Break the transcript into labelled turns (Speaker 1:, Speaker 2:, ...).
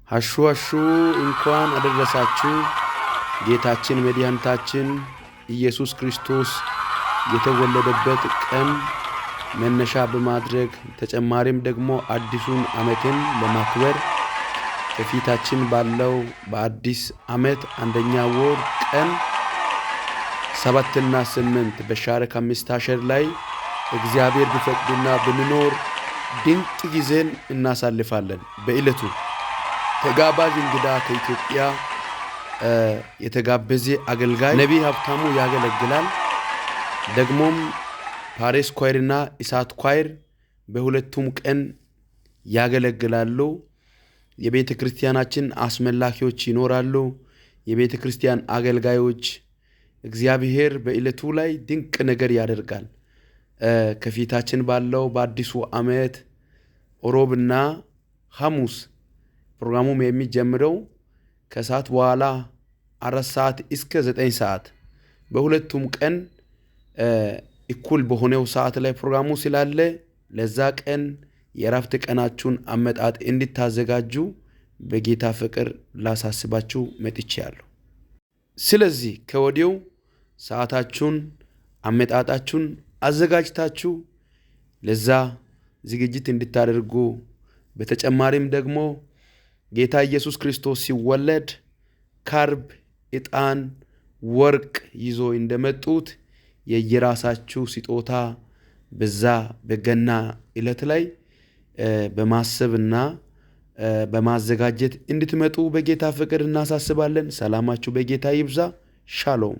Speaker 1: ሀሹ እንኳን አደረሳችሁ። ጌታችን መድኃኒታችን ኢየሱስ ክርስቶስ የተወለደበት ቀን መነሻ በማድረግ ተጨማሪም ደግሞ አዲሱን ዓመትን ለማክበር ከፊታችን ባለው በአዲስ ዓመት አንደኛ ወር ቀን 7 እና 8 በሻረክ 15 ላይ እግዚአብሔር ቢፈቅድና ብንኖር ድንቅ ጊዜን እናሳልፋለን። በእለቱ ተጋባዥ እንግዳ ከኢትዮጵያ የተጋበዘ አገልጋይ ነቢይ ሀብታሙ ያገለግላል። ደግሞም ፓሪስ ኳይርና ኢሳት ኳይር በሁለቱም ቀን ያገለግላሉ። የቤተ ክርስቲያናችን አስመላኪዎች ይኖራሉ። የቤተ ክርስቲያን አገልጋዮች እግዚአብሔር በእለቱ ላይ ድንቅ ነገር ያደርጋል። ከፊታችን ባለው በአዲሱ ዓመት ሮብና ሐሙስ ፕሮግራሙም የሚጀምረው ከሰዓት በኋላ 4 ሰዓት እስከ 9 ሰዓት በሁለቱም ቀን እኩል በሆነው ሰዓት ላይ ፕሮግራሙ ስላለ ለዛ ቀን የራፍት ቀናችሁን አመጣጥ እንድታዘጋጁ በጌታ ፍቅር ላሳስባችሁ መጥቻለሁ። ስለዚህ ከወዲው ሰዓታችሁን አመጣጣችሁን አዘጋጅታችሁ ለዛ ዝግጅት እንድታደርጉ በተጨማሪም ደግሞ ጌታ ኢየሱስ ክርስቶስ ሲወለድ ካርብ፣ ዕጣን፣ ወርቅ ይዞ እንደመጡት የየራሳችሁ ስጦታ በዛ በገና ዕለት ላይ በማሰብና በማዘጋጀት እንድትመጡ በጌታ ፍቅር እናሳስባለን። ሰላማችሁ በጌታ ይብዛ። ሻሎም